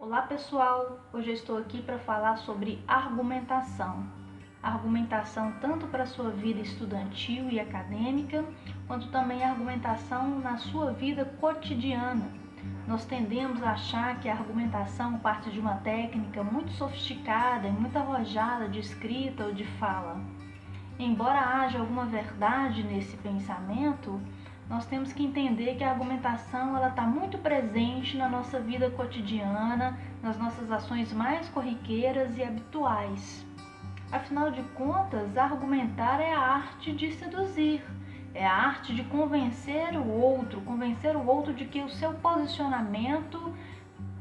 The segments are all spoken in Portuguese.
Olá pessoal, hoje eu estou aqui para falar sobre argumentação. Argumentação tanto para a sua vida estudantil e acadêmica, quanto também argumentação na sua vida cotidiana. Nós tendemos a achar que a argumentação parte de uma técnica muito sofisticada e muito arrojada de escrita ou de fala. Embora haja alguma verdade nesse pensamento, nós temos que entender que a argumentação está muito presente na nossa vida cotidiana, nas nossas ações mais corriqueiras e habituais. Afinal de contas, argumentar é a arte de seduzir, é a arte de convencer o outro de que o seu posicionamento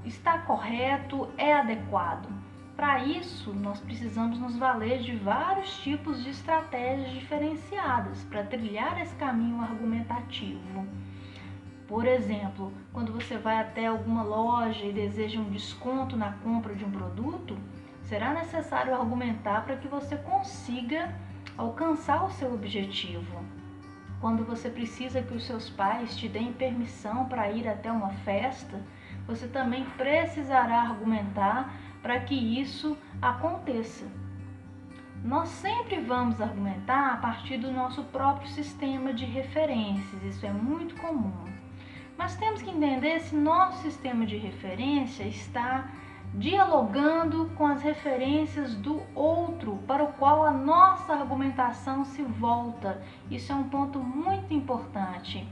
está correto, é adequado. Para isso, nós precisamos nos valer de vários tipos de estratégias diferenciadas para trilhar esse caminho argumentativo. Por exemplo, quando você vai até alguma loja e deseja um desconto na compra de um produto, será necessário argumentar para que você consiga alcançar o seu objetivo. Quando você precisa que os seus pais te deem permissão para ir até uma festa, você também precisará argumentar para que isso aconteça. Nós sempre vamos argumentar a partir do nosso próprio sistema de referências, isso é muito comum. Mas temos que entender se nosso sistema de referência está dialogando com as referências do outro para o qual a nossa argumentação se volta. Isso é um ponto muito importante.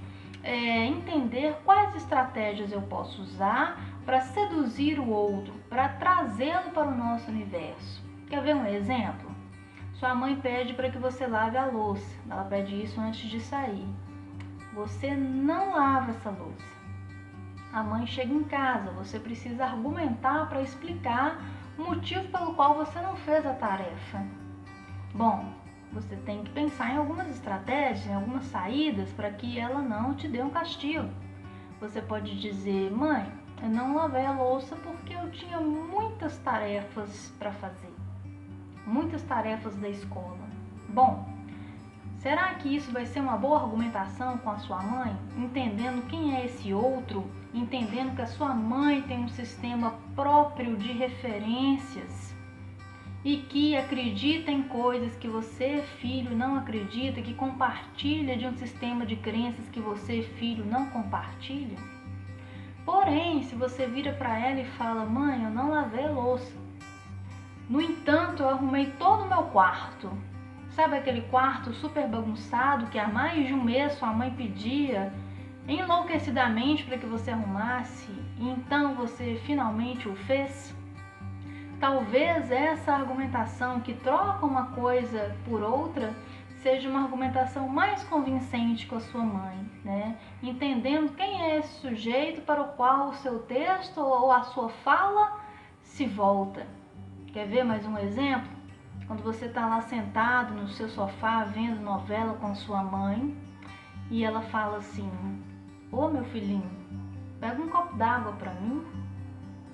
Entender quais estratégias eu posso usar para seduzir o outro, para trazê-lo para o nosso universo. Quer ver um exemplo? Sua mãe pede para que você lave a louça. Ela pede isso antes de sair. Você não lava essa louça. A mãe chega em casa, você precisa argumentar para explicar o motivo pelo qual você não fez a tarefa. Bom, você tem que pensar em algumas estratégias, em algumas saídas para que ela não te dê um castigo. Você pode dizer: mãe, eu não lavei a louça porque eu tinha muitas tarefas para fazer, muitas tarefas da escola. Bom, será que isso vai ser uma boa argumentação com a sua mãe? Entendendo quem é esse outro, entendendo que a sua mãe tem um sistema próprio de referências e que acredita em coisas que você, filho, não acredita, que compartilha de um sistema de crenças que você, filho, não compartilha? Porém, se você vira para ela e fala: mãe, eu não lavei a louça. No entanto, eu arrumei todo o meu quarto. Sabe aquele quarto super bagunçado que há mais de um mês sua mãe pedia enlouquecidamente para que você arrumasse e então você finalmente o fez? Talvez essa argumentação que troca uma coisa por outra seja uma argumentação mais convincente com a sua mãe, né? Entendendo quem é esse sujeito para o qual o seu texto ou a sua fala se volta. Quer ver mais um exemplo? Quando você está lá sentado no seu sofá vendo novela com a sua mãe e ela fala assim: ô meu filhinho, pega um copo d'água para mim.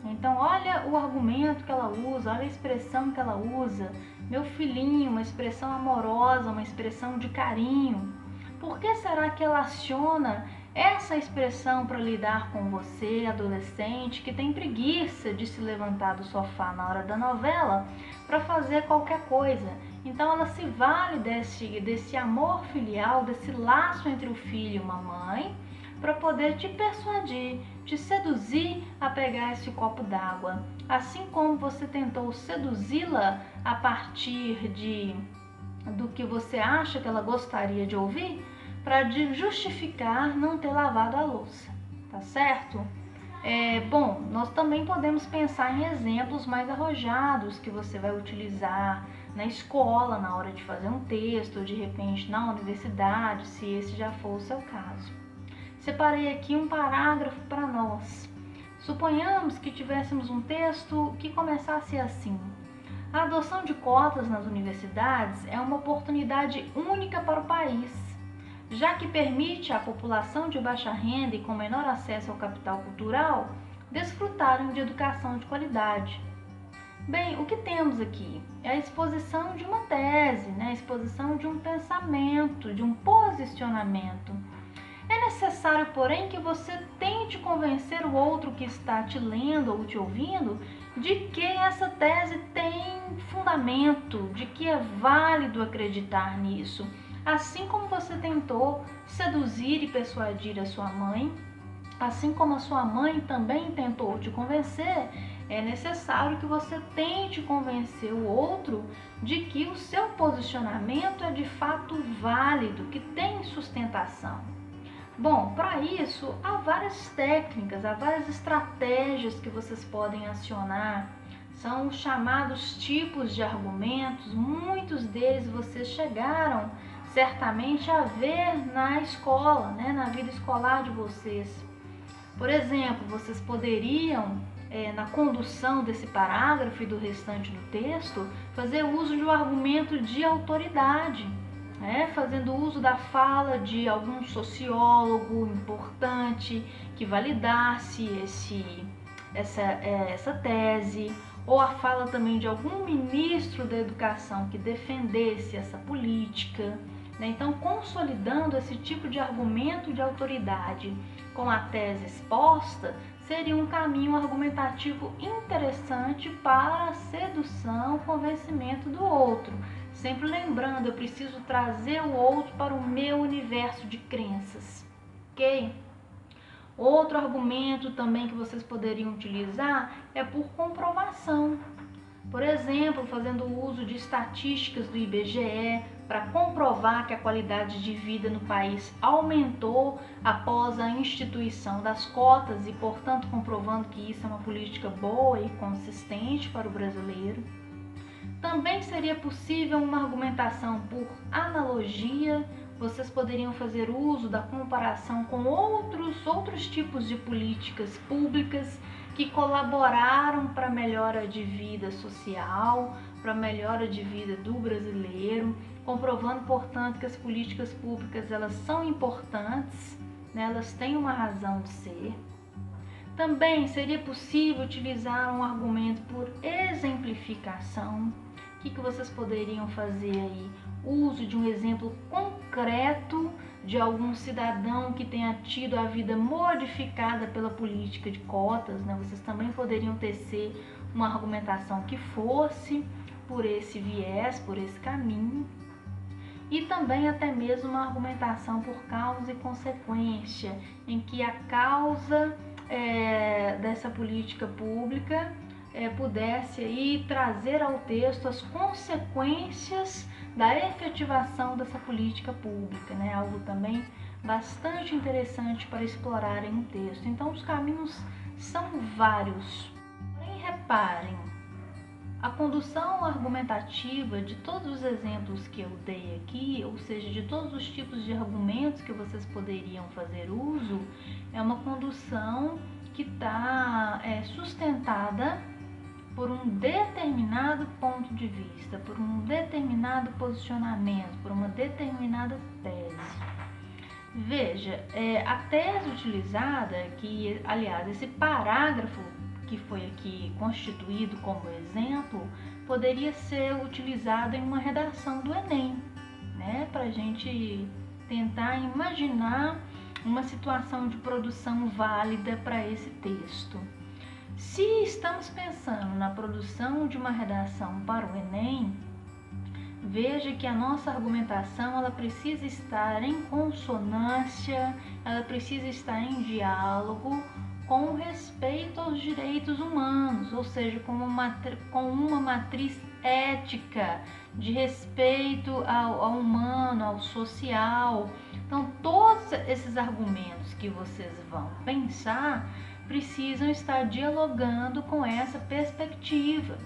Então olha o argumento que ela usa, olha a expressão que ela usa. Meu filhinho, uma expressão amorosa, uma expressão de carinho. Por que será que ela aciona essa expressão para lidar com você, adolescente, que tem preguiça de se levantar do sofá na hora da novela para fazer qualquer coisa? Então ela se vale desse amor filial, desse laço entre o filho e uma mãe, para poder te persuadir, te seduzir a pegar esse copo d'água. Assim como você tentou seduzi-la a partir do que você acha que ela gostaria de ouvir, para justificar não ter lavado a louça, tá certo? Bom, nós também podemos pensar em exemplos mais arrojados que você vai utilizar na escola, na hora de fazer um texto, ou de repente na universidade, se esse já for o seu caso. Separei aqui um parágrafo para nós. Suponhamos que tivéssemos um texto que começasse assim: a adoção de cotas nas universidades é uma oportunidade única para o país, já que permite à população de baixa renda e com menor acesso ao capital cultural desfrutarem de educação de qualidade. Bem, o que temos aqui é a exposição de uma tese, né? A exposição de um pensamento, de um posicionamento. É necessário, porém, que você tente convencer o outro que está te lendo ou te ouvindo de que essa tese tem fundamento, de que é válido acreditar nisso. Assim como você tentou seduzir e persuadir a sua mãe, assim como a sua mãe também tentou te convencer, é necessário que você tente convencer o outro de que o seu posicionamento é de fato válido, que tem sustentação. Bom, para isso há várias técnicas, há várias estratégias que vocês podem acionar. São os chamados tipos de argumentos, muitos deles vocês chegaram certamente a ver na escola, na vida escolar de vocês. Por exemplo, vocês poderiam, na condução desse parágrafo e do restante do texto, fazer uso de um argumento de autoridade, fazendo uso da fala de algum sociólogo importante que validasse essa tese, ou a fala também de algum ministro da educação que defendesse essa política. Então, consolidando esse tipo de argumento de autoridade com a tese exposta, seria um caminho argumentativo interessante para a sedução, convencimento do outro. Sempre lembrando, eu preciso trazer o outro para o meu universo de crenças, ok? Outro argumento também que vocês poderiam utilizar é por comprovação. Por exemplo, fazendo uso de estatísticas do IBGE para comprovar que a qualidade de vida no país aumentou após a instituição das cotas e, portanto, comprovando que isso é uma política boa e consistente para o brasileiro. Também seria possível uma argumentação por analogia. Vocês poderiam fazer uso da comparação com outros tipos de políticas públicas que colaboraram para a melhora de vida social, para a melhora de vida do brasileiro, comprovando, portanto, que as políticas públicas elas são importantes, elas têm uma razão de ser. Também seria possível utilizar um argumento por exemplificação. O que vocês poderiam fazer aí? Uso de um exemplo concreto de algum cidadão que tenha tido a vida modificada pela política de cotas, Vocês também poderiam tecer uma argumentação que fosse por esse viés, por esse caminho. E também até mesmo uma argumentação por causa e consequência, em que a causa dessa política pública pudesse aí trazer ao texto as consequências da efetivação dessa política pública, Algo também bastante interessante para explorar em um texto. Então, os caminhos são vários. Porém, reparem, a condução argumentativa de todos os exemplos que eu dei aqui, ou seja, de todos os tipos de argumentos que vocês poderiam fazer uso, é uma condução que está sustentada por um determinado ponto de vista, por um determinado posicionamento, por uma determinada tese. Veja, a tese utilizada, aliás, esse parágrafo que foi aqui constituído como exemplo, poderia ser utilizado em uma redação do Enem, para a gente tentar imaginar uma situação de produção válida para esse texto. Se estamos pensando na produção de uma redação para o Enem, veja que a nossa argumentação ela precisa estar em consonância, ela precisa estar em diálogo com respeito aos direitos humanos, ou seja, com uma matriz ética de respeito ao humano, ao social. Então, todos esses argumentos que vocês vão pensar precisam estar dialogando com essa perspectiva.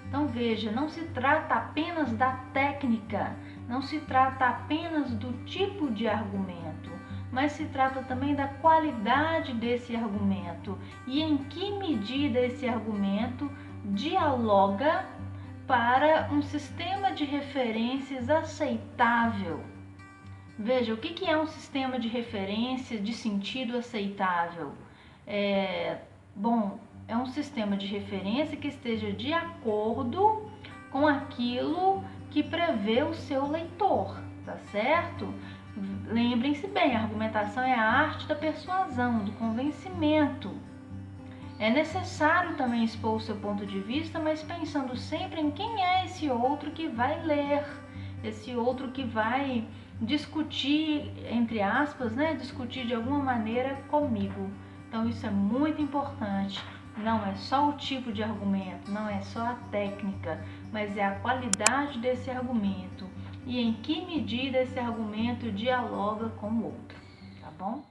Então veja, não se trata apenas da técnica, não se trata apenas do tipo de argumento, mas se trata também da qualidade desse argumento e em que medida esse argumento dialoga para um sistema de referências aceitável. Veja, o que é um sistema de referência de sentido aceitável? É um sistema de referência que esteja de acordo com aquilo que prevê o seu leitor, tá certo? Lembrem-se bem, a argumentação é a arte da persuasão, do convencimento. É necessário também expor o seu ponto de vista, mas pensando sempre em quem é esse outro que vai ler, esse outro que vai discutir, entre aspas, né, discutir de alguma maneira comigo. Então isso é muito importante. Não é só o tipo de argumento, não é só a técnica, mas é a qualidade desse argumento e em que medida esse argumento dialoga com o outro, tá bom?